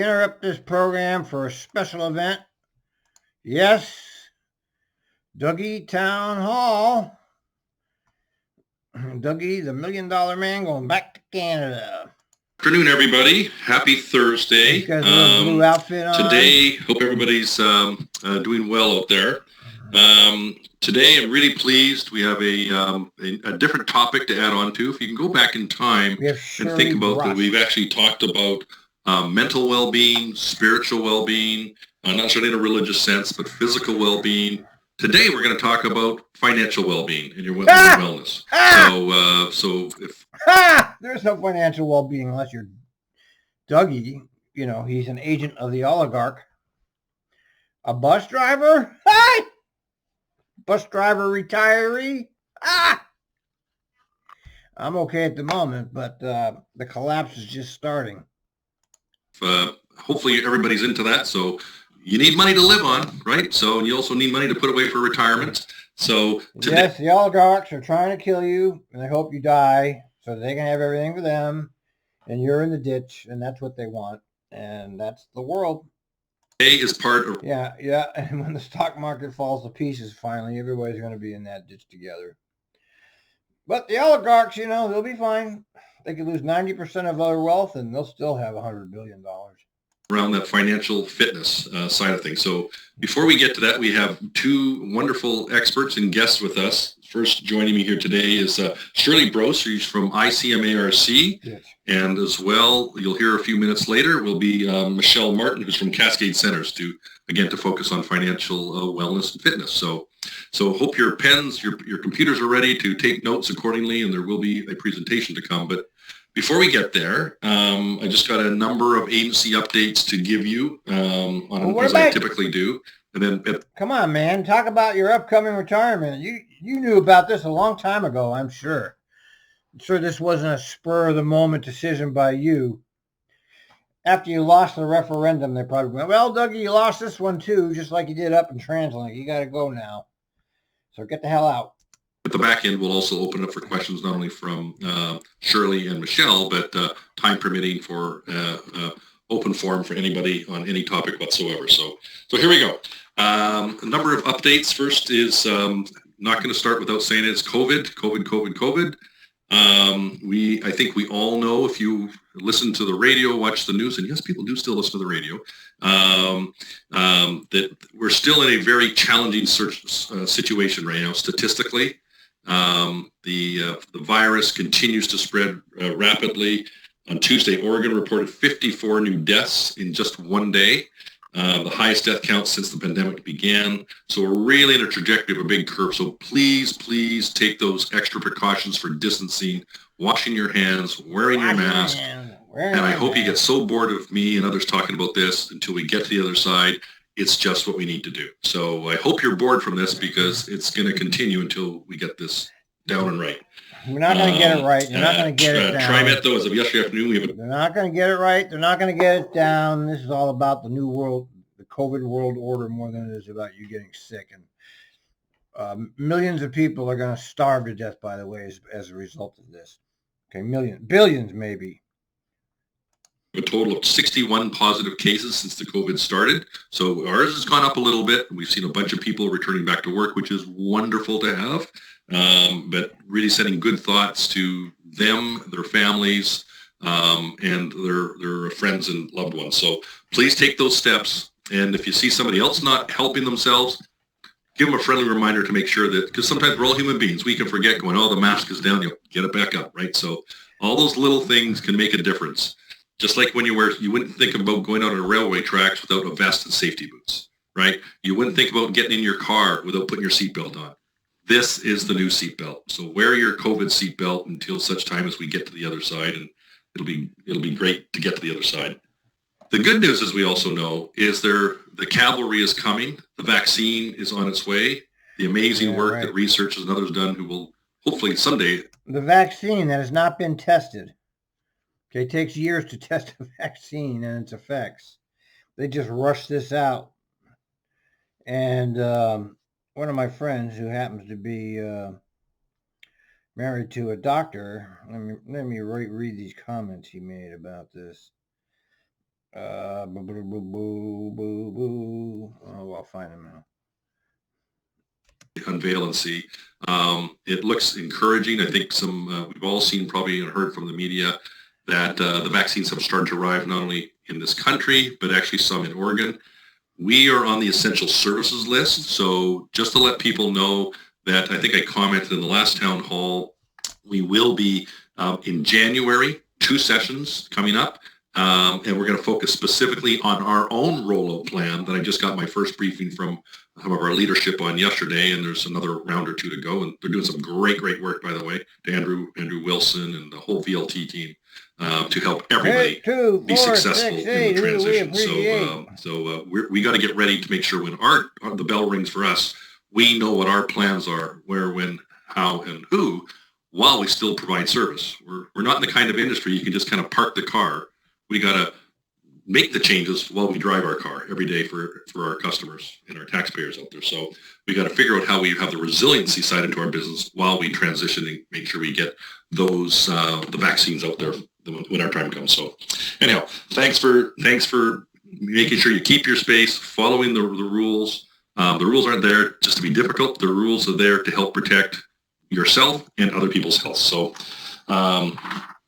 Interrupt this program for a special event. Yes, Dougie Townhall. Dougie, the $1 million man, going back to Canada. Afternoon, everybody. Happy Thursday. He's got a little blue outfit on. Today, hope everybody's doing well out there. Today, I'm really pleased. We have a different topic to add on to. If you can go back in time and think about that, we've actually talked about mental well-being, spiritual well-being, not necessarily in a religious sense, but physical well-being. Today, we're going to talk about financial well-being and your wellness. There's no financial well-being unless you're Dougie. You know, he's an agent of the oligarch. A bus driver? Hi! Bus driver retiree? I'm okay at the moment, but the collapse is just starting. Hopefully everybody's into that. So you need money to live on, right? So you also need money to put away for retirement. So yes, the oligarchs are trying to kill you, and they hope you die so they can have everything for them, and you're in the ditch, and that's what they want, and that's the world. Today is part of... Yeah, and when the stock market falls to pieces, finally, everybody's going to be in that ditch together. But the oligarchs, you know, they'll be fine. They could lose 90% of their wealth, and they'll still have $100 billion. Around that financial fitness side of things. So before we get to that, we have two wonderful experts and guests with us. First, joining me here today is Shirley Brose, who's from ICMARC. Yes. And as well, you'll hear a few minutes later, will be Michelle Martin, who's from Cascade Centers, to focus on financial wellness and fitness. So hope your pens, your computers are ready to take notes accordingly, and there will be a presentation to come. But before we get there, I just got a number of agency updates to give you, as I typically do. And then, come on, man, talk about your upcoming retirement. You knew about this a long time ago, I'm sure. I'm sure this wasn't a spur-of-the-moment decision by you. After you lost the referendum, they probably went, well, Dougie, you lost this one too, just like you did up in TransLink. You got to go now. So get the hell out. At the back end, we'll also open up for questions not only from Shirley and Michelle, but time permitting for open forum for anybody on any topic whatsoever. So here we go. A number of updates. First is not going to start without saying it's COVID. I think we all know, if you listen to the radio, watch the news, and yes, people do still listen to the radio, that we're still in a very challenging situation right now statistically. The virus continues to spread rapidly. On Tuesday, Oregon reported 54 new deaths in just one day, the highest death count since the pandemic began. So we're really in a trajectory of a big curve. So please take those extra precautions for distancing, washing your hands, wearing your mask. And I hope you get so bored of me and others talking about this until we get to the other side. It's just what we need to do. So I hope you're bored from this, because it's going to continue until we get this down and right. We're not going to get it right. You're not going to get it down. TriMet, though, as of yesterday afternoon, they're not going to get it right. They're not going to get it down. This is all about the new world, the COVID world order, more than it is about you getting sick. And millions of people are going to starve to death, by the way, as a result of this. Okay, billions maybe. A total of 61 positive cases since the COVID started. So ours has gone up a little bit. We've seen a bunch of people returning back to work, which is wonderful to have. But really sending good thoughts to them, their families, and their friends and loved ones. So please take those steps. And if you see somebody else not helping themselves, give them a friendly reminder to make sure that, because sometimes we're all human beings. We can forget going, oh, the mask is down, you'll get it back up, right? So all those little things can make a difference. Just like when you wouldn't think about going out on railway tracks without a vest and safety boots, right? You wouldn't think about getting in your car without putting your seatbelt on. This is the new seatbelt. So wear your COVID seatbelt until such time as we get to the other side, and it'll be great to get to the other side. The good news, as we also know, is the cavalry is coming. The vaccine is on its way. The amazing work that researchers and others done, who will hopefully someday. The vaccine that has not been tested. Okay, it takes years to test a vaccine and its effects. They just rush this out. And one of my friends, who happens to be married to a doctor, let me read these comments he made about this. Boo, boo, boo, boo, boo, boo. Oh, I'll find him now. Unveil and see. It looks encouraging. I think we've all seen, probably, and heard from the media that the vaccines have started to arrive not only in this country, but actually some in Oregon. We are on the essential services list. So just to let people know that, I think I commented in the last town hall, we will be in January, 2 sessions coming up. And we're going to focus specifically on our own rollout plan that I just got my first briefing from some of our leadership on yesterday, and there's another round or 2 to go, and they're doing some great work, by the way, to Andrew Wilson and the whole VLT team to help everybody be successful in the transition. So we got to get ready to make sure when the bell rings for us, we know what our plans are, where, when, how, and who, while we still provide service. We're not in the kind of industry you can just kind of park the car. We got to make the changes while we drive our car every day for our customers and our taxpayers out there. So we got to figure out how we have the resiliency side into our business while we transition and make sure we get those the vaccines out there when our time comes. So anyhow, thanks for making sure you keep your space, following the rules. The rules aren't there just to be difficult. The rules are there to help protect yourself and other people's health. So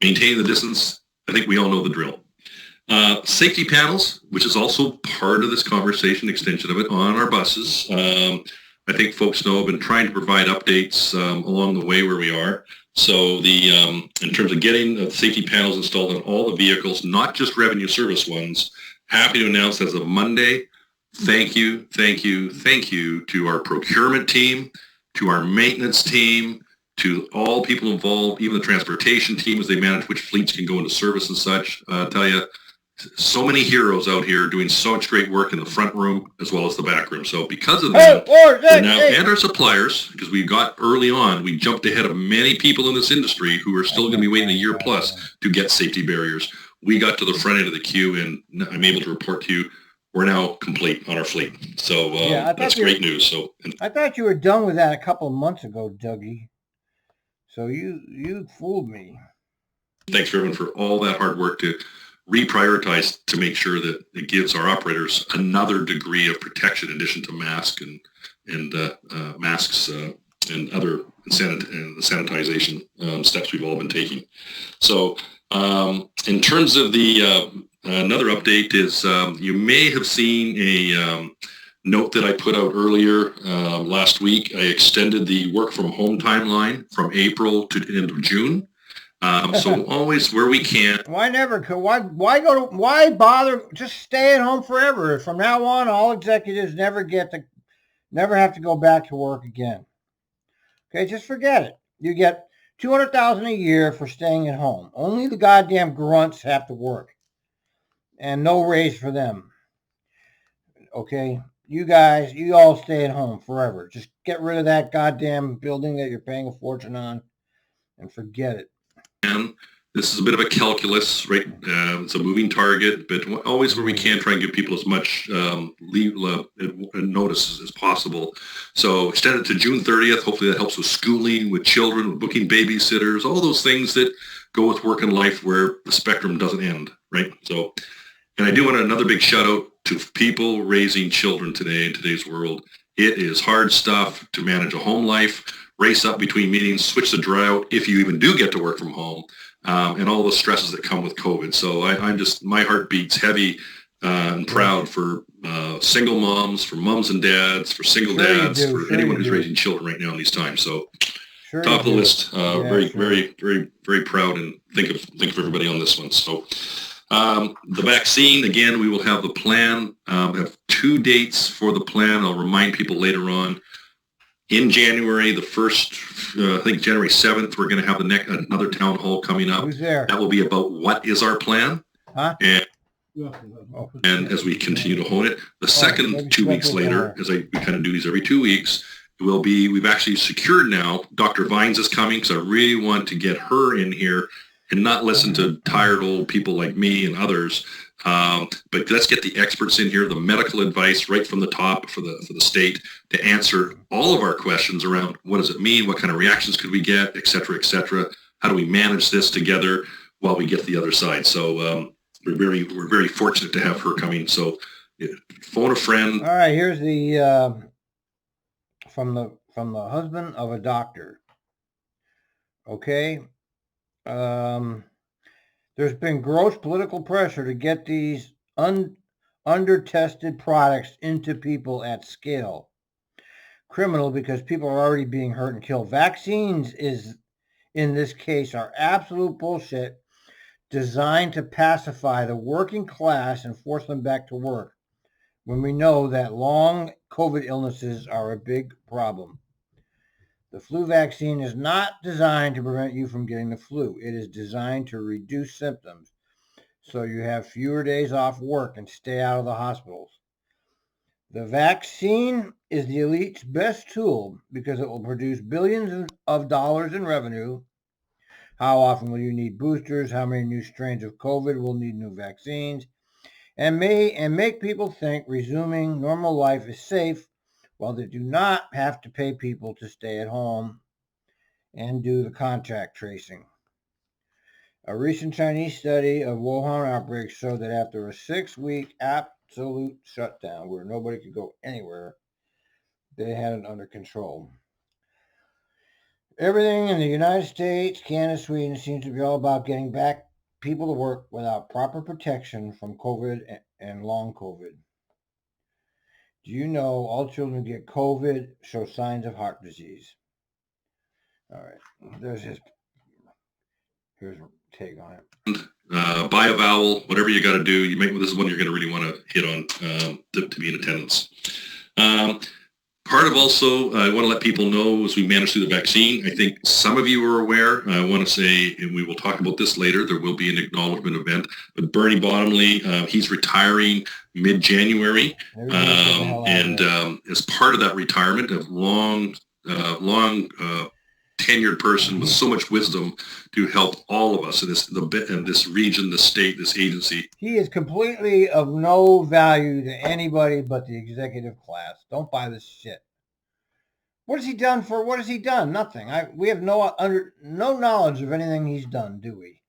maintain the distance. I think we all know the drill. Safety panels, which is also part of this conversation, extension of it, on our buses. I think folks know I've been trying to provide updates along the way where we are. So in terms of getting safety panels installed on all the vehicles, not just revenue service ones, happy to announce as of Monday, thank you to our procurement team, to our maintenance team, to all people involved, even the transportation team as they manage which fleets can go into service and such. I tell you, so many heroes out here doing so much great work in the front room as well as the back room. So because of that, and our suppliers, because we got early on, we jumped ahead of many people in this industry who are still going to be waiting a year plus to get safety barriers. We got to the front end of the queue, and I'm able to report to you, we're now complete on our fleet. So that's great news. So I thought you were done with that a couple of months ago, Dougie. So you fooled me. Thanks, everyone, for all that hard work to reprioritize to make sure that it gives our operators another degree of protection in addition to masks and and other sanitization steps we've all been taking. So in terms of the another update is you may have seen a note that I put out earlier last week. I extended the work from home timeline from April to the end of June. So always where we can. Why bother? Just stay at home forever. From now on, all executives never have to go back to work again. Okay, just forget it. You get $200,000 a year for staying at home. Only the goddamn grunts have to work, and no raise for them. Okay, you guys, you all stay at home forever. Just get rid of that goddamn building that you're paying a fortune on, and forget it. And this is a bit of a calculus, right? It's a moving target, but always where we can try and give people as much notice as possible. So extend it to June 30th. Hopefully that helps with schooling, with children, with booking babysitters, all those things that go with work and life where the spectrum doesn't end, right? So, and I do want another big shout out to people raising children today in today's world. It is hard stuff to manage a home life, race up between meetings, switch the drought if you even do get to work from home, and all the stresses that come with COVID. So I'm just, my heart beats heavy and proud for single moms, for moms and dads, for single dads, for anyone who's raising children right now in these times. So top of the list, very proud, and think of everybody on this one. So the vaccine, again, we will have the plan. Have 2 dates for the plan. I'll remind people later on. In January, the first, I think January 7th, we're going to have another town hall coming up. Who's there? That will be about what is our plan. Huh? And as we continue to hone it, the second 2 weeks later, as we kind of do these every 2 weeks, we've actually secured now, Dr. Vines is coming, because I really want to get her in here and not listen to tired old people like me and others. But let's get the experts in here, the medical advice right from the top for the state to answer all of our questions around what does it mean, what kind of reactions could we get, et cetera, et cetera. How do we manage this together while we get to the other side? So we're very fortunate to have her coming. So phone a friend. All right, here's the from the husband of a doctor. Okay. There's been gross political pressure to get these under-tested products into people at scale. Criminal, because people are already being hurt and killed. Vaccines in this case are absolute bullshit, designed to pacify the working class and force them back to work, when we know that long COVID illnesses are a big problem. The flu vaccine is not designed to prevent you from getting the flu. It is designed to reduce symptoms, so you have fewer days off work and stay out of the hospitals. The vaccine is the elite's best tool because it will produce billions of dollars in revenue. How often will you need boosters? How many new strains of COVID will need new vaccines? And make people think resuming normal life is safe, while they do not have to pay people to stay at home and do the contact tracing. A recent Chinese study of Wuhan outbreak showed that after a 6-week absolute shutdown where nobody could go anywhere, they had it under control. Everything in the United States, Canada, Sweden seems to be all about getting back people to work without proper protection from COVID and long COVID. Do you know all children who get COVID show signs of heart disease? All right, here's a take on it. Buy a vowel, whatever you got to do. This is one you're going to really want to hit on to be in attendance. Part of also, I want to let people know as we manage through the vaccine, I think some of you are aware, I want to say, and we will talk about this later, there will be an acknowledgement event, but Bernie Bottomley, he's retiring mid-January, and as part of that retirement, a long tenured person with so much wisdom to help all of us in this region, this state, this agency. He is completely of no value to anybody but the executive class. Don't buy this shit. What has he done? Nothing. We have no knowledge of anything he's done, do we?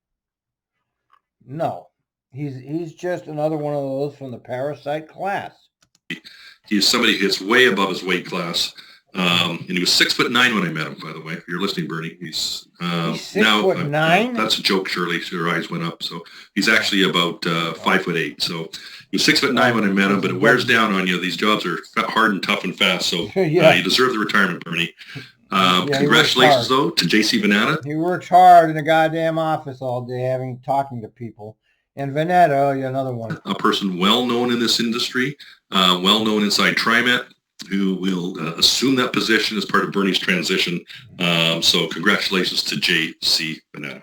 No. He's just another one of those from the parasite class. He's somebody who's way above his weight class. And he was 6'9" when I met him, by the way. If you're listening, Bernie, he's 6'9"? That's a joke, Shirley. Her eyes went up. So he's actually about 5'8". So he was 6'9" when I met him, but it wears down on you. These jobs are hard and tough and fast. So you deserve the retirement, Bernie. Congratulations, though, to JC Banana. He works hard in the goddamn office all day, talking to people. And Veneta, another one. A person well known in this industry, well known inside TriMet, who will assume that position as part of Bernie's transition. So congratulations to J.C. Banana.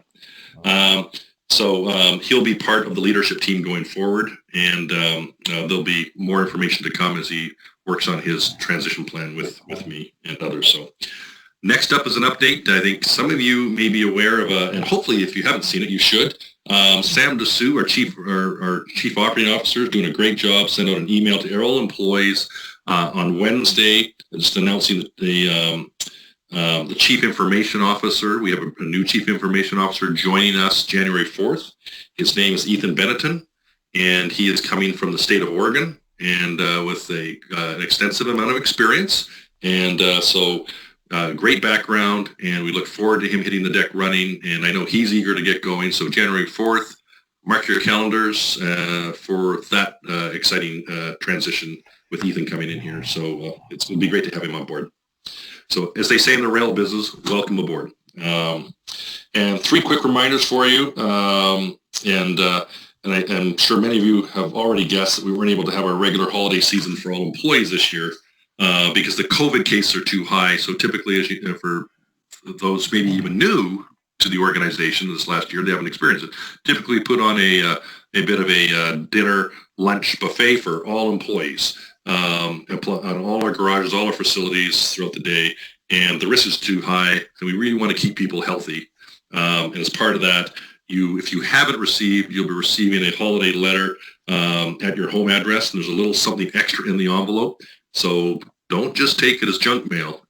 He'll be part of the leadership team going forward, and there'll be more information to come as he works on his transition plan with me and others. So next up is an update. I think some of you may be aware of, and hopefully if you haven't seen it, you should. Sam Dessou, our chief operating officer, is doing a great job. Sent out an email to all employees on Wednesday, just announcing the chief information officer. We have a new chief information officer joining us January 4th. His name is Ethan Benetton, and he is coming from the state of Oregon and with an extensive amount of experience. And great background, and we look forward to him hitting the deck running. And I know he's eager to get going. So January 4th, mark your calendars for that exciting transition with Ethan coming in here. So it'll be great to have him on board. So as they say in the rail business, welcome aboard. And 3 quick reminders for you. And I'm sure many of you have already guessed that we weren't able to have our regular holiday season for all employees this year because the COVID cases are too high. So typically, for those maybe even new to the organization this last year, they haven't experienced it. Typically put on a bit of a dinner, lunch buffet for all employees. On all our garages, all our facilities throughout the day, and the risk is too high, and we really want to keep people healthy. And as part of that, if you haven't received, you'll be receiving a holiday letter at your home address, and there's a little something extra in the envelope. So don't just take it as junk mail.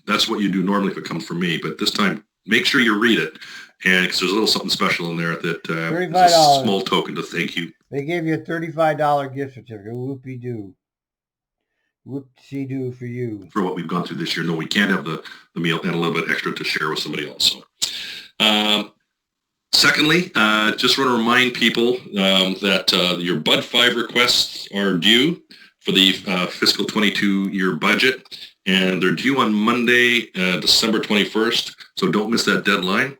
That's what you do normally if it comes from me, but this time, make sure you read it. and because there's a little something special in there that $35. is a small token to thank you. They gave you a $35 gift certificate. Whoopie-doo. Whoop-see-doo for you. For what we've gone through this year. No, we can't have the meal and a little bit extra to share with somebody else. So, secondly, just want to remind people that your Bud 5 requests are due for the fiscal 22 year budget, and they're due on Monday, December 21st. So don't miss that deadline.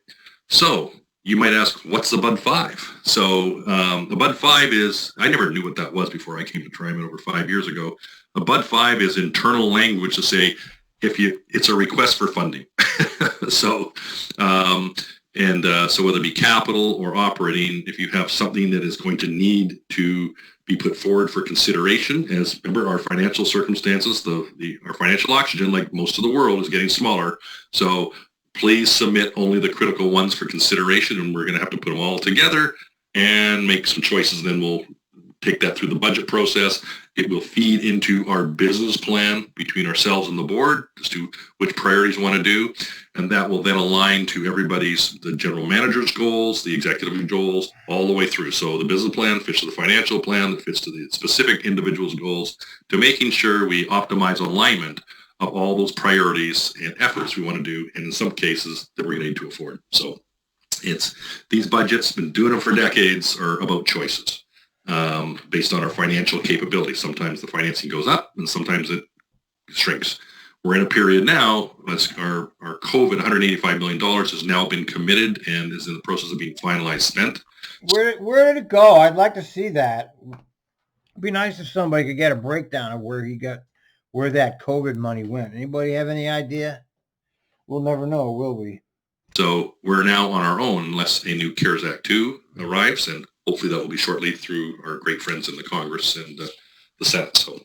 So you might ask, what's the Bud 5? So the Bud 5 is, I never knew what that was before I came to Triman over 5 years ago. A Bud 5 is internal language to say it's a request for funding. So so whether it be capital or operating, if you have something that is going to need to be put forward for consideration, as remember our financial circumstances, our financial oxygen, like most of the world, is getting smaller. So please submit only the critical ones for consideration, and we're going to have to put them all together and make some choices. Then we'll take that through the budget process. It will feed into our business plan between ourselves and the board as to which priorities we want to do. And that will then align to the general manager's goals, the executive goals, all the way through. So the business plan fits to the financial plan, that fits to the specific individual's goals, to making sure we optimize alignment of all those priorities and efforts we want to do, and in some cases that we're going to need to afford. So these budgets, been doing them for decades, are about choices. Based on our financial capability. Sometimes the financing goes up and sometimes it shrinks. We're in a period now, our COVID $185 million has now been committed and is in the process of being finalized, spent. Where did it go? I'd like to see that. It'd be nice if somebody could get a breakdown of where that COVID money went. Anybody have any idea? We'll never know, will we? So we're now on our own unless a new CARES Act 2 arrives, and hopefully that will be shortly through our great friends in the Congress and the Senate. So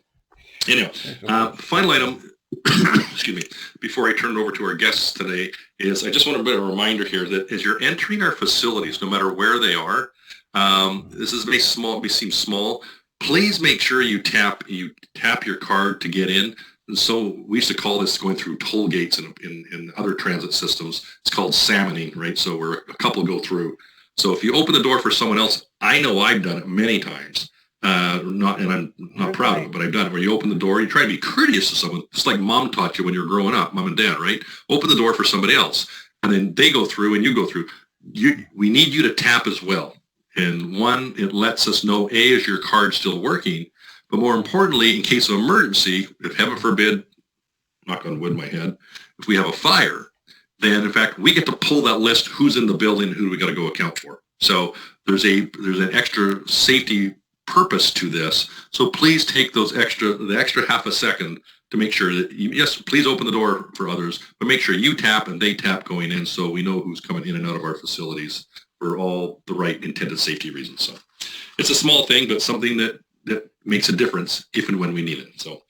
anyhow, final item, excuse me, before I turn it over to our guests today, is I just want to put a reminder here that as you're entering our facilities, no matter where they are, this may seem small, please make sure you tap your card to get in. And so we used to call this going through toll gates in other transit systems. It's called salmoning, right? So where a couple go through. So if you open the door for someone else, I know I've done it many times. And I'm not proud of it, but I've done it. Where you open the door, you try to be courteous to someone, just like mom taught you when you were growing up, mom and dad, right? Open the door for somebody else, and then they go through and you go through. We need you to tap as well. And one, it lets us know, A, is your card still working? But more importantly, in case of emergency, if heaven forbid, knock on wood in my head, if we have a fire, then in fact we get to pull that list, who's in the building, who do we got to go account for. So there's an extra safety purpose to this. So please take the extra half a second to make sure that yes, please open the door for others, but make sure you tap and they tap going in, so we know who's coming in and out of our facilities for all the right intended safety reasons. So it's a small thing, but something that makes a difference if and when we need it. So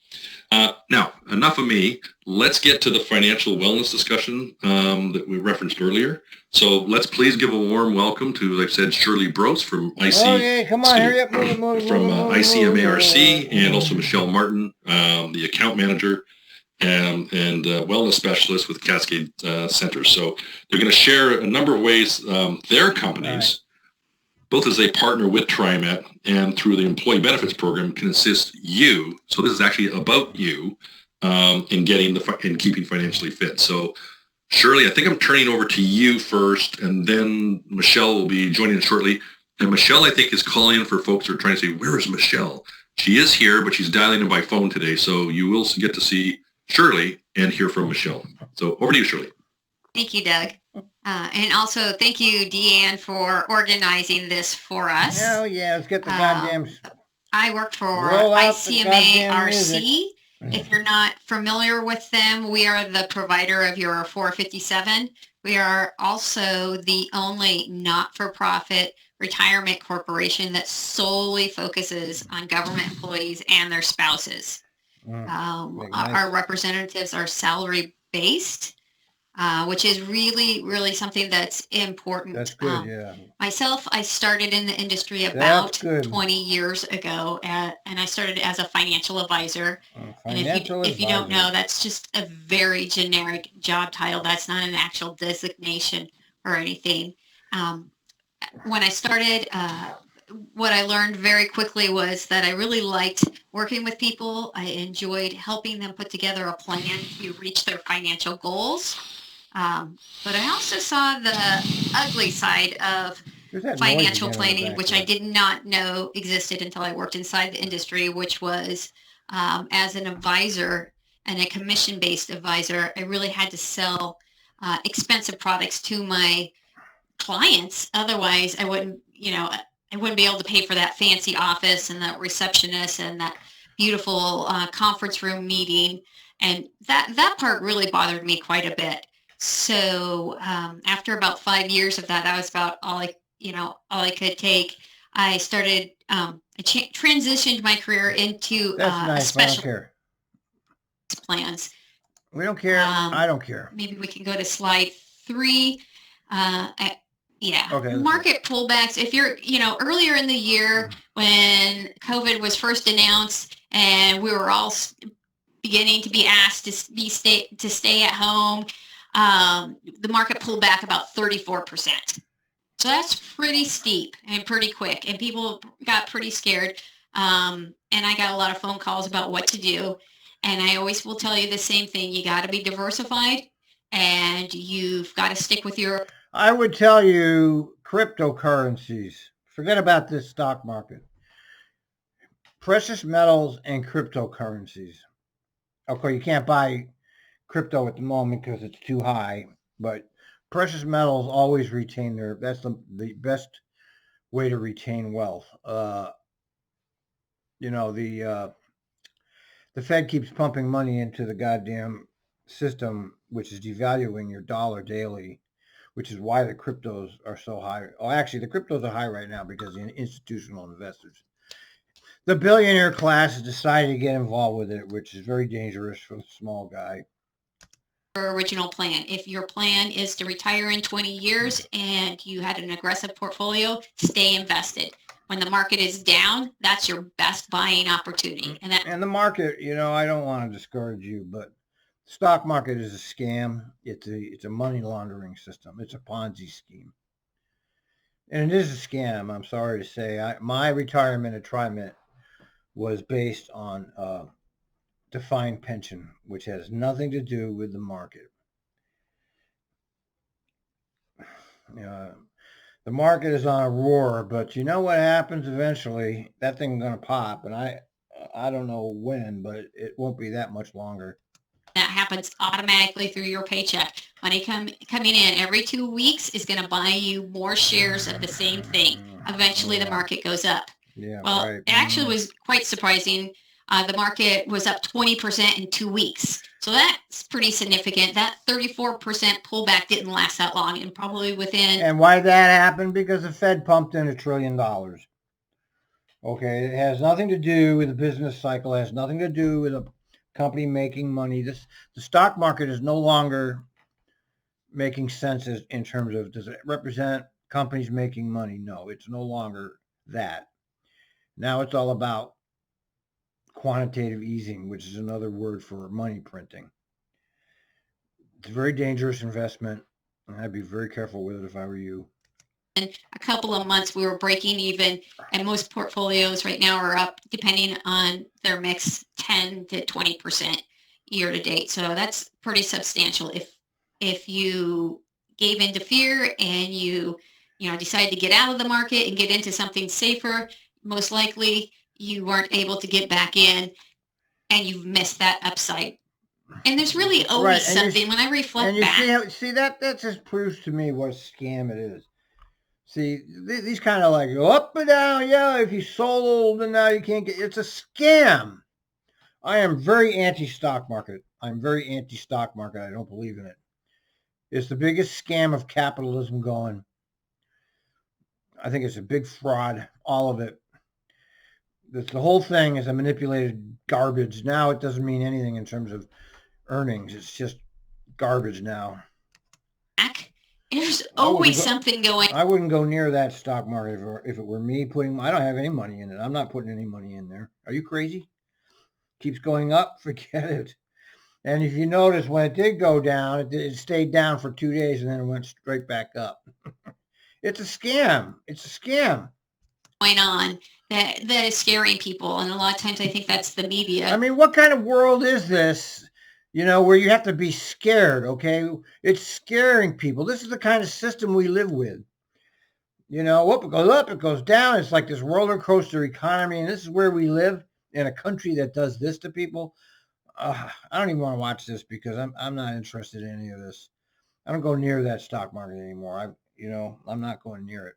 now, enough of me. Let's get to the financial wellness discussion that we referenced earlier. So let's please give a warm welcome to, like I said, Shirley Brose from ICMARC, and also Michelle Martin, the account manager and wellness specialist with Cascade Centers. So they're going to share a number of ways their companies, both as they partner with TriMet and through the employee benefits program, can assist you. So this is actually about you in keeping financially fit. So Shirley, I think I'm turning over to you first, and then Michelle will be joining us shortly. And Michelle, I think, is calling in for folks who are trying to say, where is Michelle? She is here, but she's dialing in by phone today. So you will get to see Shirley and hear from Michelle. So over to you, Shirley. Thank you, Doug. And also thank you, Deanne, for organizing this for us. Hell yeah, let's get the goddamn... I work for ICMARC. If you're not familiar with them, we are the provider of your 457. We are also the only not-for-profit retirement corporation that solely focuses on government employees and their spouses. Our representatives are salary-based, which is really, really something that's important. That's good, yeah. Myself, I started in the industry about 20 years ago, and I started as a financial advisor. And if you don't know, that's just a very generic job title. That's not an actual designation. or anything. When I started, what I learned very quickly was that I really liked working with people. I enjoyed helping them put together a plan to reach their financial goals. But I also saw the ugly side of There's that noise financial again in the planning, which I background. did not know existed until I worked inside the industry, which was as an advisor and a commission-based advisor, I really had to sell expensive products to my clients. Otherwise, I wouldn't be able to pay for that fancy office and that receptionist and that beautiful conference room meeting. And that part really bothered me quite a bit. So after about 5 years of that, I was about all I could take. I started, transitioned my career into That's a nice, but I don't special care. plans. We don't care. I don't care. Maybe we can go to slide 3. Yeah, Okay, let's market pullbacks. If you're, earlier in the year when COVID was first announced and we were all beginning to be asked to stay at home, the market pulled back about 34%. So that's pretty steep and pretty quick, and people got pretty scared. And I got a lot of phone calls about what to do. And I always will tell you the same thing. You got to be diversified, and you've got to stick with your. I would tell you cryptocurrencies. Forget about this stock market. Precious metals and cryptocurrencies. Okay, you can't buy crypto at the moment because it's too high, but precious metals always retain that's the best way to retain wealth. The Fed keeps pumping money into the goddamn system, which is devaluing your dollar daily, which is why the cryptos are so high. Oh, actually, the cryptos are high right now because the institutional investors. The billionaire class has decided to get involved with it, which is very dangerous for the small guy. Original plan. If your plan is to retire in 20 years and you had an aggressive portfolio, stay invested. When the market is down, that's your best buying opportunity. And the market, I don't want to discourage you, but the stock market is a scam. It's a money laundering system. It's a Ponzi scheme. And it is a scam, I'm sorry to say. My retirement at TriMet was based on defined pension, which has nothing to do with the market. The market is on a roar, but you know what happens eventually? That thing's going to pop, and I don't know when, but it won't be that much longer. That happens automatically through your paycheck. Money coming in every 2 weeks is going to buy you more shares of the same thing. Eventually, the market goes up. Yeah, well, right. It actually was quite surprising. The market was up 20% in 2 weeks. So that's pretty significant. That 34% pullback didn't last that long, and probably within. And why that happened? Because the Fed pumped in $1 trillion. Okay, it has nothing to do with the business cycle. It has nothing to do with a company making money. The stock market is no longer making sense in terms of, does it represent companies making money? No, it's no longer that. Now it's all about quantitative easing, which is another word for money printing. It's a very dangerous investment, and I'd be very careful with it if I were you. In a couple of months, we were breaking even, and most portfolios right now are up, depending on their mix, 10 to 20% year to date. So that's pretty substantial. If you gave into fear and you decided to get out of the market and get into something safer, most likely you weren't able to get back in, and you've missed that upside. And there's really always something. When I reflect back, see that just proves to me what a scam it is. See, these kind of like go up and down. Yeah, if you sold and now you can't get. It's a scam. I am very anti-stock market. I'm very anti-stock market. I don't believe in it. It's the biggest scam of capitalism going. I think it's a big fraud. All of it. The whole thing is a manipulated garbage. Now it doesn't mean anything in terms of earnings. It's just garbage now. There's always something going. I wouldn't go near that stock market if it were me putting. I don't have any money in it. I'm not putting any money in there. Are you crazy? Keeps going up. Forget it. And if you notice, when it did go down, it stayed down for 2 days and then it went straight back up. It's a scam. It's a scam. Going on that is scaring people, and a lot of times I think that's the media. I mean, what kind of world is this? Where you have to be scared, okay? It's scaring people. This is the kind of system we live with. It goes up, it goes down. It's like this roller coaster economy, and this is where we live, in a country that does this to people. I don't even want to watch this because I'm not interested in any of this. I don't go near that stock market anymore. I'm not going near it.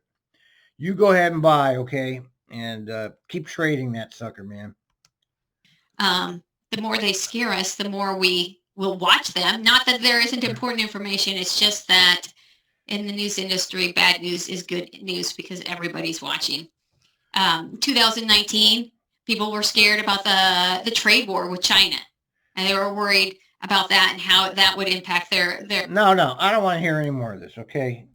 You go ahead and buy, okay? And keep trading that sucker, man. The more they scare us, the more we will watch them. Not that there isn't important information. It's just that in the news industry, bad news is good news because everybody's watching. 2019, people were scared about the trade war with China. And they were worried about that and how that would impact their... No, I don't want to hear any more of this, okay?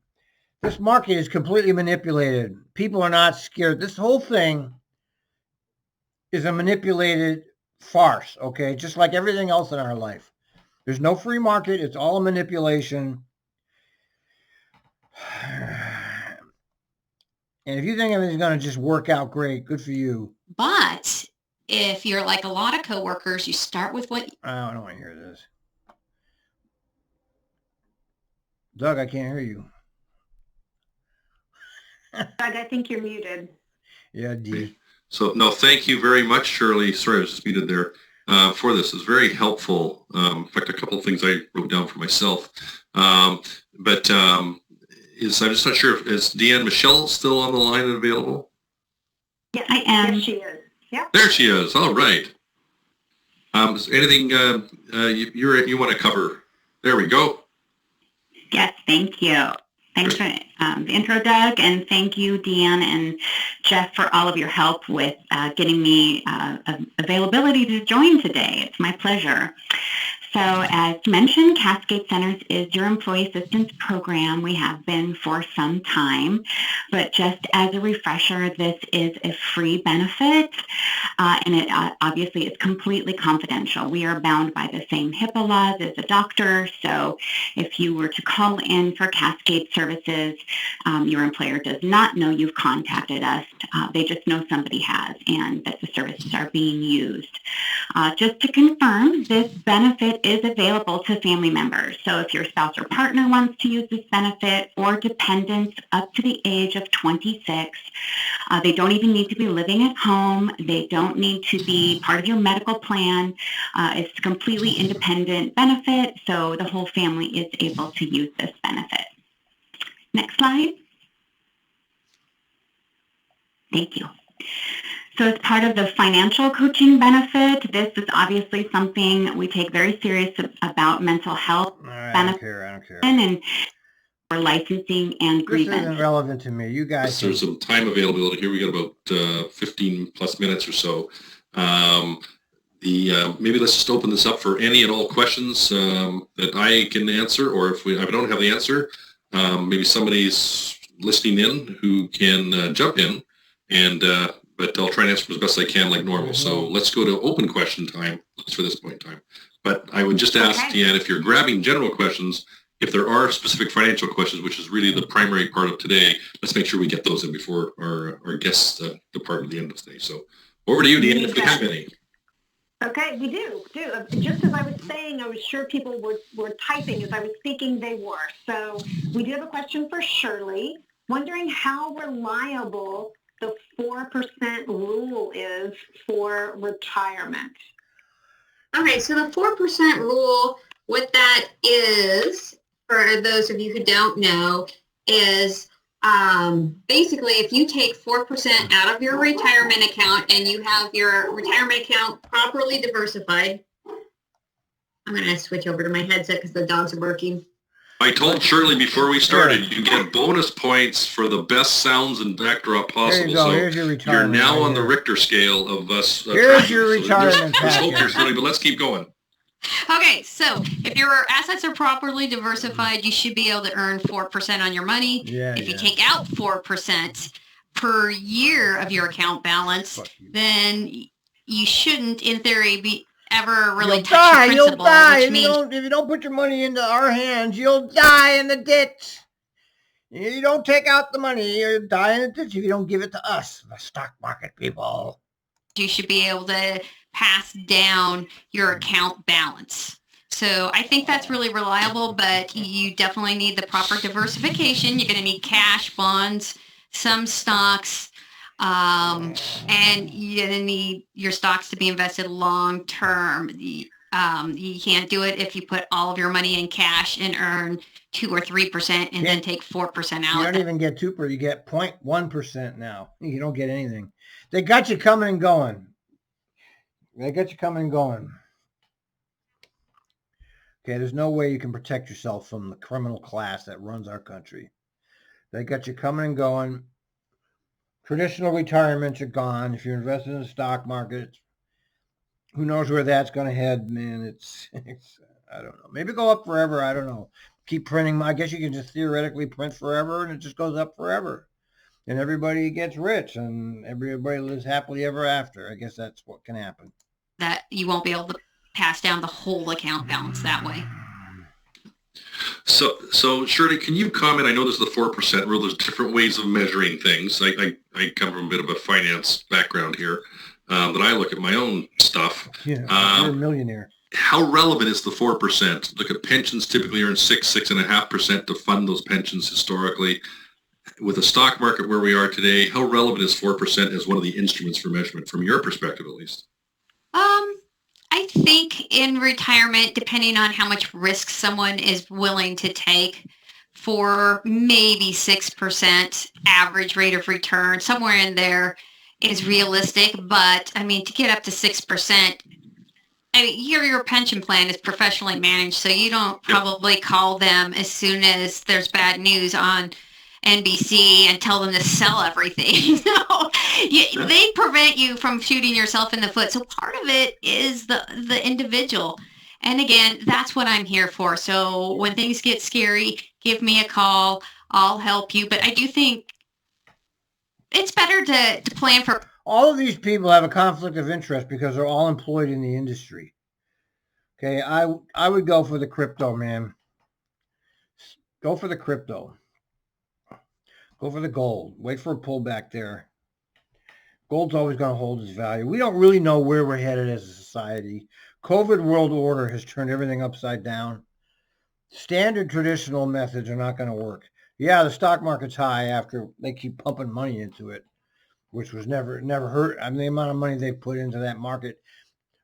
This market is completely manipulated. People are not scared. This whole thing is a manipulated farce, okay? Just like everything else in our life. There's no free market. It's all a manipulation. And if you think everything's going to just work out great, good for you. But if you're like a lot of coworkers, you start with what... I don't want to hear this. Doug, I can't hear you. Doug, I think you're muted. Yeah, D. So, no, thank you very much, Shirley. Sorry, I was just muted there. For this. It's very helpful. In fact, a couple of things I wrote down for myself. I'm just not sure, is Deanne Michelle still on the line and available? Yeah, I am. Yes, she is. Yeah. There she is. All right. Is there anything you want to cover? There we go. Yes, thank you. Thanks for the intro, Doug, and thank you, Deanne and Jeff, for all of your help with getting me availability to join today. It's my pleasure. So as mentioned, Cascade Centers is your employee assistance program. We have been for some time, but just as a refresher, this is a free benefit, and it obviously is completely confidential. We are bound by the same HIPAA laws as a doctor, so if you were to call in for Cascade services, your employer does not know you've contacted us. They just know somebody has and that the services are being used. Just to confirm, this benefit is available to family members. So if your spouse or partner wants to use this benefit, or dependents up to the age of 26, they don't even need to be living at home. They don't need to be part of your medical plan. It's a completely independent benefit, so the whole family is able to use this benefit. Next slide. Thank you. So as part of the financial coaching benefit, this is obviously something we take very serious about mental health benefits. I don't care. And for licensing and grievance. This isn't relevant to me. You guys. There's some time availability here. We got about 15 plus minutes or so. Maybe let's just open this up for any and all questions that I can answer, or if I don't have the answer, maybe somebody's listening in who can jump in and. But I'll try and answer as best I can like normal. So let's go to open question time for this point in time. But I would just ask, Deanne, if you're grabbing general questions, if there are specific financial questions, which is really the primary part of today, let's make sure we get those in before our guests depart at the end of today. So over to you, Deanne, if you have any. Okay, we do. Just as I was saying, I was sure people were typing. As I was speaking, they were. So we do have a question for Shirley, wondering how reliable the 4% rule is for retirement. Okay, so the 4% rule, what that is, for those of you who don't know, is basically if you take 4% out of your retirement account and you have your retirement account properly diversified. I'm going to switch over to my headset because the dogs are barking. I told Shirley before we started, you get bonus points for the best sounds and backdrop possible. There you go. So here's your retirement. You're now on the Richter scale of us. Here's your retirement. There's hope here, Shirley, but let's keep going. Okay, so if your assets are properly diversified, you should be able to earn 4% on your money. If you take out 4% per year of your account balance, then you shouldn't, in theory, be ever really You'll touch die. your You'll principal, die which if means if you don't put your money into our hands. You'll die in the ditch. You don't take out the money. You'll die in the ditch if you don't give it to us, the stock market people. you should be able to pass down your account balance. So I think that's really reliable, but you definitely need the proper diversification. You're going to need cash, bonds, some stocks, and you're going to need your stocks to be invested long term. You can't do it if you put all of your money in cash and earn 2 or 3% and then take 4% out. You don't even get 2%. You get 0.1% now. You don't get anything. They got you coming and going. Okay, there's no way you can protect yourself from the criminal class that runs our country. They got you coming and going. Traditional retirements are gone. If you're invested in the stock market, who knows where that's going to head, man. It's I don't know. Maybe go up forever. I don't know. Keep printing. I guess you can just theoretically print forever, and it just goes up forever. And everybody gets rich, and everybody lives happily ever after. I guess that's what can happen. That you won't be able to pass down the whole account balance that way. So Shirley, can you comment? I know there's the 4% rule. There's different ways of measuring things. I come from a bit of a finance background here, that I look at my own stuff. Yeah, you're a millionaire. How relevant is the 4%? Look at pensions typically earn 6.5% to fund those pensions historically. With the stock market where we are today, how relevant is 4% as one of the instruments for measurement, from your perspective at least? I think in retirement, depending on how much risk someone is willing to take, for maybe 6% average rate of return, somewhere in there is realistic. But I mean, to get up to 6%, I mean, your pension plan is professionally managed, so you don't probably call them as soon as there's bad news on NBC and tell them to sell everything. They prevent you from shooting yourself in the foot. So part of it is the individual. And again, that's what I'm here for. So when things get scary, give me a call. I'll help you. But I do think it's better to plan for. All of these people have a conflict of interest because they're all employed in the industry. Okay, I would go for the crypto, man. Go for the crypto. Go for the gold. Wait for a pullback there. Gold's always going to hold its value. We don't really know where we're headed as a society. COVID world order has turned everything upside down. Standard traditional methods are not going to work. Yeah, the stock market's high after they keep pumping money into it, which was never hurt. I mean, the amount of money they put into that market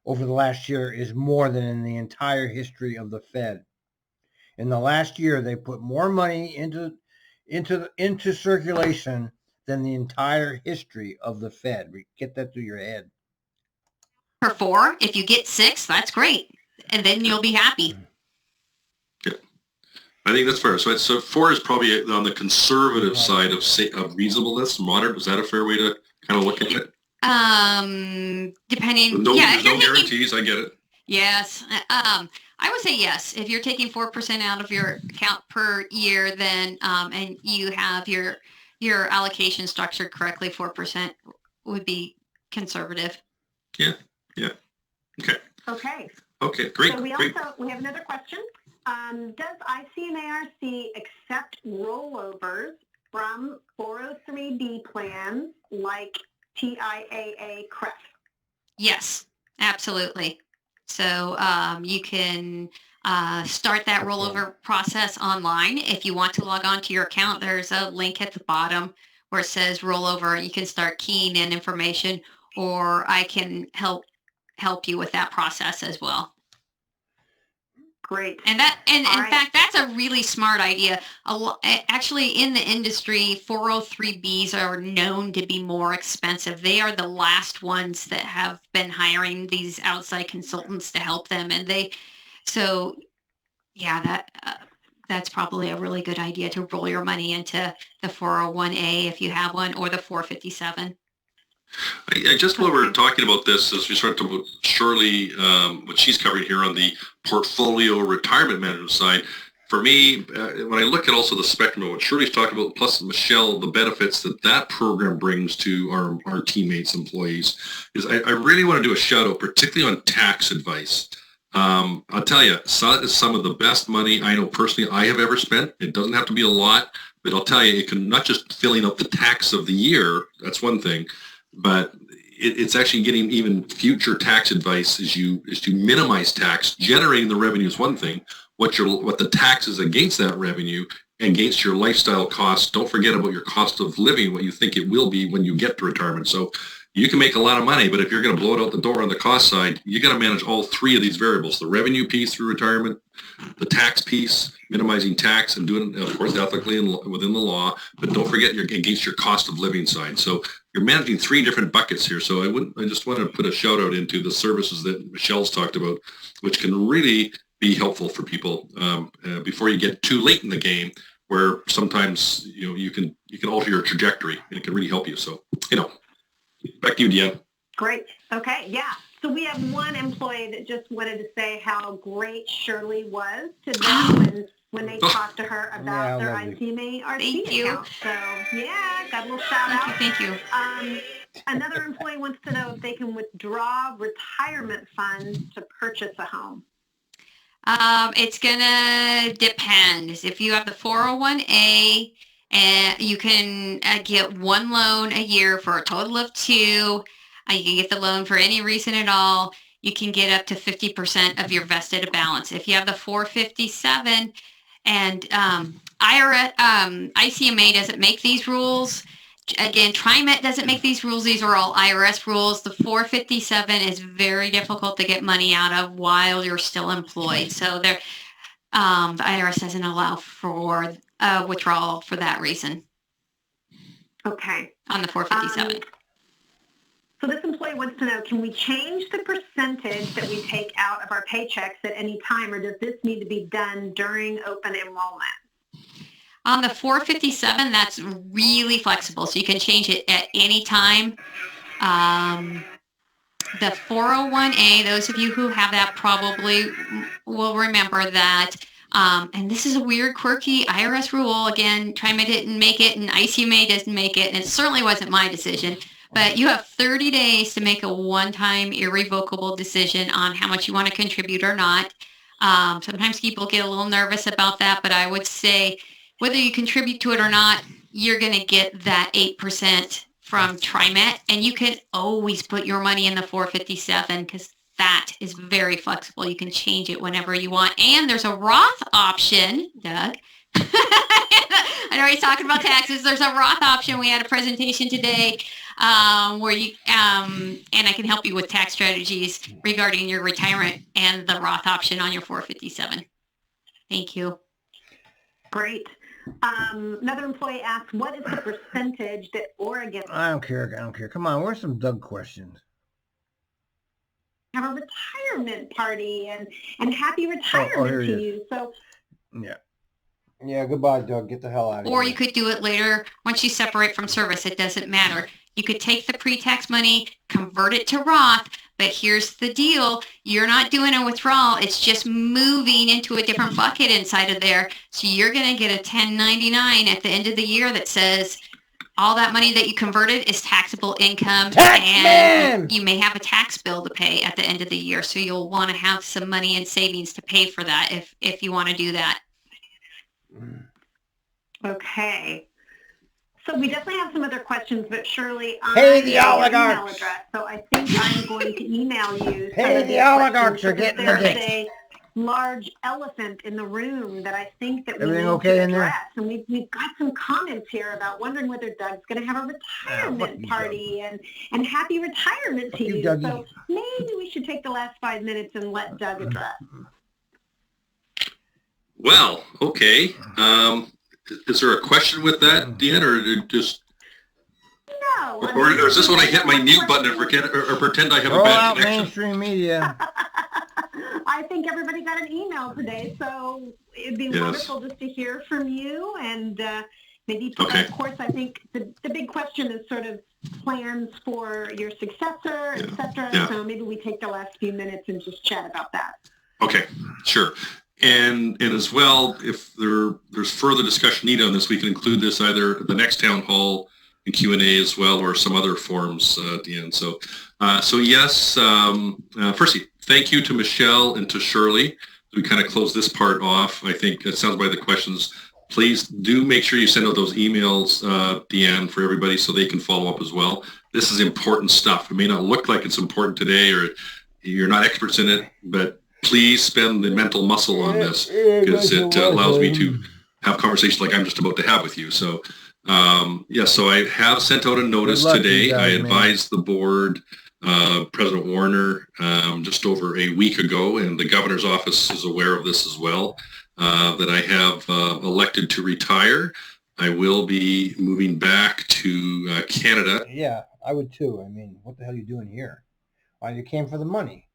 over the last year is more than in the entire history of the Fed. In the last year, they put more money into circulation than the entire history of the Fed. Get that through your head. For 4, if you get 6, that's great, and then you'll be happy. Yeah, I think that's fair. So 4 is probably on the conservative side of reasonableness. Moderate, is that a fair way to kind of look at it? Depending. No guarantees. I get it. Yes. I would say yes. If you're taking 4% out of your account per year, then and you have your allocation structured correctly, 4% would be conservative. Yeah. Okay, great. So we have another question. Does ICMARC accept rollovers from 403B plans like TIAA CREF? Yes, absolutely. So you can start that rollover process online. If you want to log on to your account, there's a link at the bottom where it says rollover, and you can start keying in information, or I can help you with that process as well. Great. And in fact, that's a really smart idea. Actually, in the industry, 403Bs are known to be more expensive. They are the last ones that have been hiring these outside consultants to help them. And that's probably a really good idea to roll your money into the 401A if you have one, or the 457. I just while we're talking about this, as we start to about Shirley, what she's covering here on the portfolio retirement management side, for me, when I look at also the spectrum of what Shirley's talked about, plus Michelle, the benefits that program brings to our teammates, employees, is I really want to do a shout out, particularly on tax advice. I'll tell you, some of the best money I know personally I have ever spent. It doesn't have to be a lot, but I'll tell you, it can not just filling out the tax of the year. That's one thing, but it's actually getting even future tax advice as you minimize tax. Generating the revenue is one thing. What the taxes against that revenue, against your lifestyle costs. Don't forget about your cost of living, what you think it will be when you get to retirement. So you can make a lot of money, but if you're going to blow it out the door on the cost side, you got to manage all three of these variables: the revenue piece through retirement, the tax piece, minimizing tax, and doing it, of course, ethically and within the law. But don't forget you're against your cost of living side. So you're managing three different buckets here. So I just wanted to put a shout out into the services that Michelle's talked about, which can really be helpful for people before you get too late in the game, where sometimes you can alter your trajectory and it can really help you. So back to you, Deanne. Great. Okay. Yeah. So we have one employee that just wanted to say how great Shirley was to them when they talked to her about their ICMA RC account. So yeah, got a little shout out. Thank you. Another employee wants to know if they can withdraw retirement funds to purchase a home. It's gonna depend. If you have the 401A, and you can get one loan a year for a total of two. You can get the loan for any reason at all. You can get up to 50% of your vested balance. If you have the 457, and ICMA doesn't make these rules. Again, TriMet doesn't make these rules. These are all IRS rules. The 457 is very difficult to get money out of while you're still employed. So the IRS doesn't allow for withdrawal for that reason. Okay. On the 457. So this employee wants to know, can we change the percentage that we take out of our paychecks at any time, or does this need to be done during open enrollment? On the 457, that's really flexible, so you can change it at any time. The 401A, those of you who have that probably will remember that. And this is a weird, quirky IRS rule. Again, TriMet didn't make it, and ICMA doesn't make it, and it certainly wasn't my decision. But you have 30 days to make a one-time irrevocable decision on how much you want to contribute or not. Sometimes people get a little nervous about that, but I would say whether you contribute to it or not, you're going to get that 8% from TriMet, and you can always put your money in the 457 because that is very flexible. You can change it whenever you want. And there's a Roth option, Doug. I know he's talking about taxes. There's a Roth option. We had a presentation today where you, and I can help you with tax strategies regarding your retirement and the Roth option on your 457. Thank you. Great. Another employee asked, what is the percentage that Oregon... I don't care. Come on, where's some Doug questions? Have a retirement party and happy retirement to you. So yeah, goodbye, Doug. Get the hell out of here. Or you could do it later once you separate from service. It doesn't matter. You could take the pre-tax money, convert it to Roth, but here's the deal. You're not doing a withdrawal. It's just moving into a different bucket inside of there. So you're going to get a 1099 at the end of the year that says all that money that you converted is taxable income. And you may have a tax bill to pay at the end of the year. So you'll want to have some money in savings to pay for that if you want to do that. Okay. So we definitely have some other questions, but Shirley, Pay the oligarchs. Email address, so I think I'm going to email you. Hey, the oligarchs are getting the There's dick. a large elephant in the room that I think that we Everything need okay to in there? address. And we've got some comments here about wondering whether Doug's going to have a retirement party and happy retirement to you. Dougie. So maybe we should take the last 5 minutes and let Doug address. Well, okay. Is there a question with that, Deanne, or just... No. Or is this when I hit my mute button or pretend I have a Roll bad out connection? mainstream media. I think everybody got an email today, so it'd be wonderful just to hear from you. And maybe, of course, I think the big question is sort of plans for your successor, et cetera. Yeah. So maybe we take the last few minutes and just chat about that. Okay, sure. And as well, if there's further discussion needed on this, we can include this either at the next town hall and Q&A as well, or some other forums at the end. So yes, firstly, thank you to Michelle and to Shirley. We kind of close this part off. I think it sounds by the questions. Please do make sure you send out those emails, Deanne, for everybody so they can follow up as well. This is important stuff. It may not look like it's important today, or you're not experts in it, but please spend the mental muscle on this, because it allows me to have conversations like I'm just about to have with you. So, so I have sent out a notice today. I advised the board, President Warner, just over a week ago, and the governor's office is aware of this as well, that I have elected to retire. I will be moving back to Canada. Yeah, I would too. I mean, what the hell are you doing here? Why, you came for the money.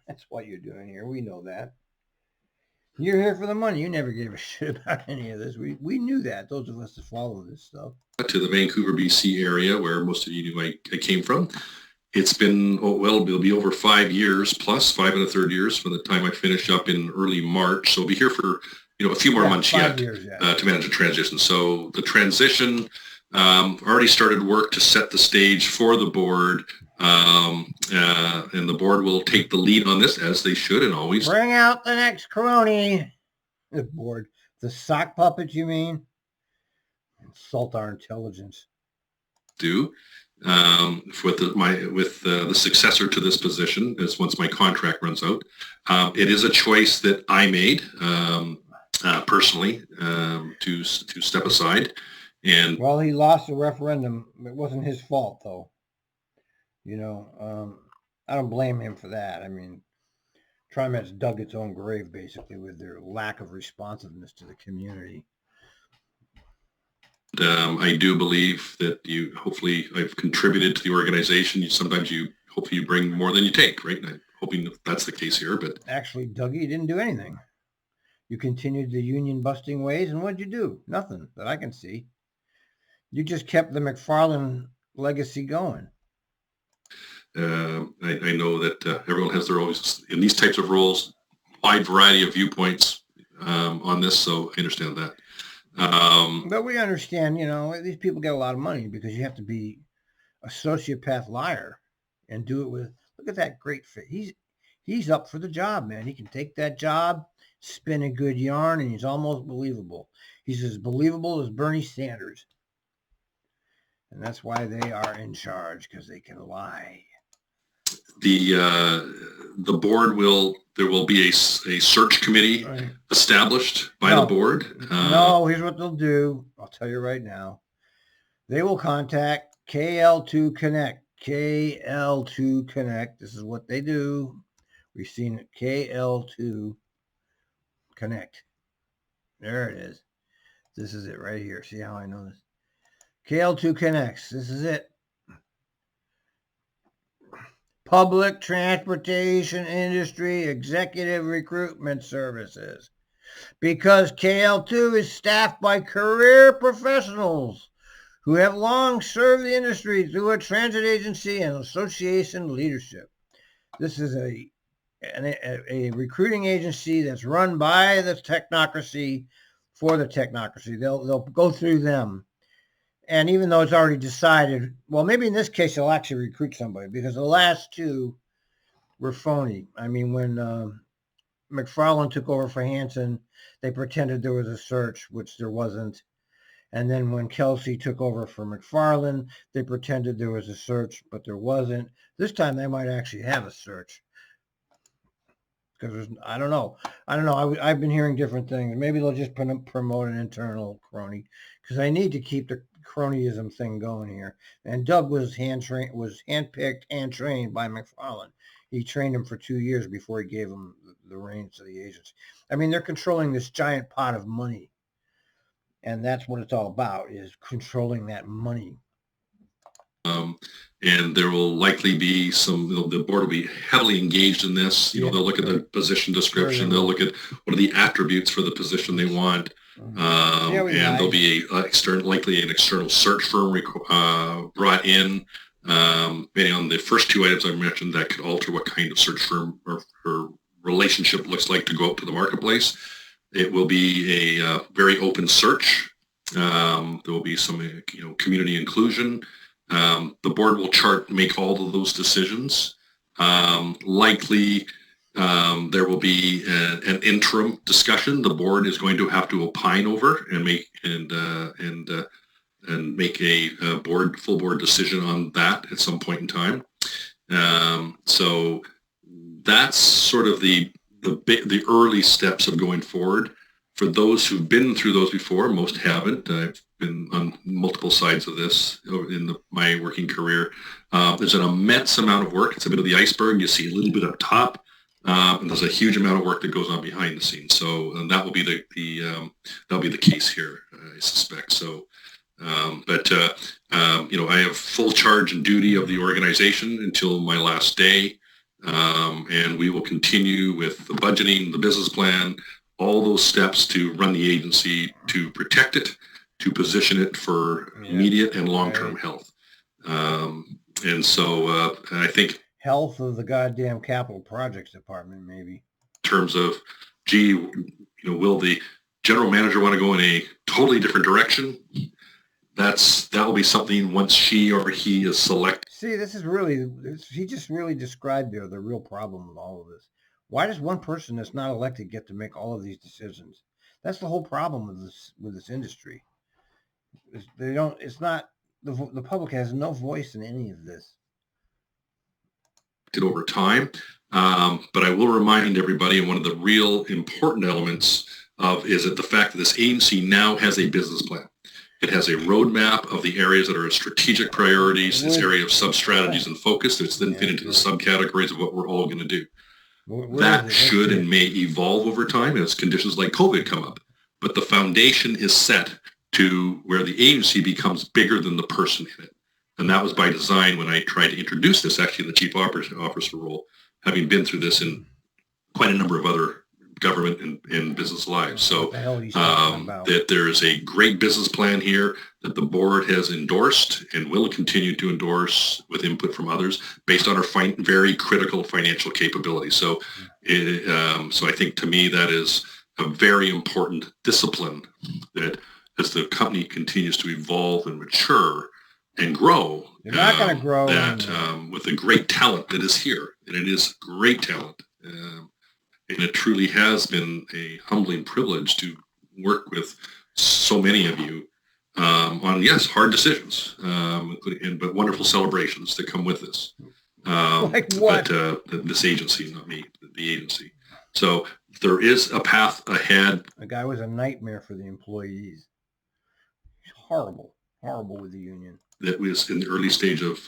That's what you're doing here. We know that. You're here for the money. You never gave a shit about any of this. We knew that, those of us that follow this stuff. To the Vancouver, BC area, where most of you knew I came from. It's been, it'll be over 5 years, plus 5 1/3 years from the time I finish up in early March. So I'll be here for, a few more months yet to manage the transition. So the transition, already started work to set the stage for the board. And the board will take the lead on this, as they should and always. Bring out the next crony. The board. The sock puppet, you mean? Insult our intelligence. Do. With the successor to this position, is once my contract runs out. It is a choice that I made personally to step aside. And well, he lost the referendum. It wasn't his fault, though. I don't blame him for that. I mean, TriMet's dug its own grave, basically, with their lack of responsiveness to the community. I do believe that hopefully I've contributed to the organization. Hopefully you bring more than you take, right? I'm hoping that's the case here, but. Actually, Dougie, you didn't do anything. You continued the union busting ways, and what'd you do? Nothing that I can see. You just kept the McFarland legacy going. I know that everyone has their own, in these types of roles, wide variety of viewpoints on this, so I understand that. But we understand, these people get a lot of money because you have to be a sociopath liar and do it with, look at that great fit. He's up for the job, man. He can take that job, spin a good yarn, and he's almost believable. He's as believable as Bernie Sanders. And that's why they are in charge, because they can lie. The board there will be a search committee established by the board. No, here's what they'll do. I'll tell you right now. They will contact KL2 Connect. KL2 Connect. This is what they do. We've seen it. KL2 Connect. There it is. This is it right here. See how I know this? KL2 Connects. This is it. Public Transportation Industry Executive Recruitment Services. Because KL2 is staffed by career professionals who have long served the industry through a transit agency and association leadership. This is a recruiting agency that's run by the technocracy for the technocracy. They'll go through them. And even though it's already decided, well, maybe in this case, they'll actually recruit somebody, because the last two were phony. I mean, when McFarland took over for Hanson, they pretended there was a search, which there wasn't. And then when Kelsey took over for McFarland, they pretended there was a search, but there wasn't. This time they might actually have a search. Because I don't know. I've been hearing different things. Maybe they'll just promote an internal crony, because I need to keep the cronyism thing going here. And Doug was handpicked and trained by McFarland. He trained him for 2 years before he gave him the reins to the agency. I mean, they're controlling this giant pot of money. And that's what it's all about, is controlling that money. And there will likely be the board will be heavily engaged in this. They'll look at the position description. They'll look at what are the attributes for the position they want. And there'll be likely an external search firm brought in. Depending on the first two items I mentioned, that could alter what kind of search firm or relationship looks like to go out to the marketplace. It will be a very open search. There will be some, community inclusion. The board will make all of those decisions. Likely, there will be an interim discussion. The board is going to have to opine over and make a full board decision on that at some point in time. So that's sort of the early steps of going forward. For those who've been through those before, most haven't. I've been on multiple sides of this in my working career. There's an immense amount of work. It's a bit of the iceberg. You see a little bit up top, and there's a huge amount of work that goes on behind the scenes. So, and that will be that'll be the case here, I suspect. So, I have full charge and duty of the organization until my last day. And we will continue with the budgeting, the business plan, all those steps to run the agency, to protect it, to position it for immediate and long-term health. And so I think health of the goddamn capital projects department, maybe. In terms of, will the general manager want to go in a totally different direction? That will be something once she or he is selected. See, he just really described the real problem with all of this. Why does one person that's not elected get to make all of these decisions? That's the whole problem with this industry. The public has no voice in any of this. Over time, but I will remind everybody, and one of the real important elements is that the fact that this agency now has a business plan. It has a roadmap of the areas that are strategic priorities, its area of sub-strategies and focus that's then fit into the subcategories of what we're all going to do. That should and may evolve over time as conditions like COVID come up. But the foundation is set to where the agency becomes bigger than the person in it. And that was by design when I tried to introduce this, actually, in the chief officer role, having been through this in quite a number of other government and business lives. So that there is a great business plan here that the board has endorsed and will continue to endorse with input from others based on our very critical financial capabilities. So, so I think to me that is a very important discipline that as the company continues to evolve and mature and grow, you're not going to grow with the great talent that is here, and it is great talent. And it truly has been a humbling privilege to work with so many of you on, hard decisions, but wonderful celebrations that come with this. Like what? But this agency, not me, the agency. So there is a path ahead. The guy was a nightmare for the employees. Horrible with the union. That was in the early stage of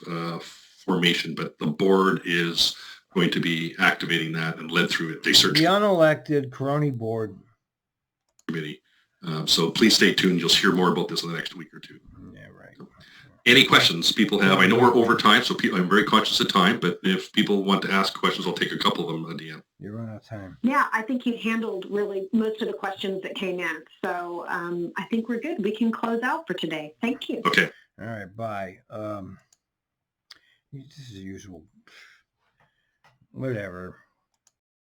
formation, but the board is going to be activating that and led through it. They search the unelected Coroni board committee. So please stay tuned. You'll hear more about this in the next week or two. Yeah, right. So, any questions people have? I know we're over time, so I'm very conscious of time, but if people want to ask questions, I'll take a couple of them, Deanne. You're running out of time. Yeah, I think you handled really most of the questions that came in. So I think we're good. We can close out for today. Thank you. Okay. All right, bye. This is usual. Whatever.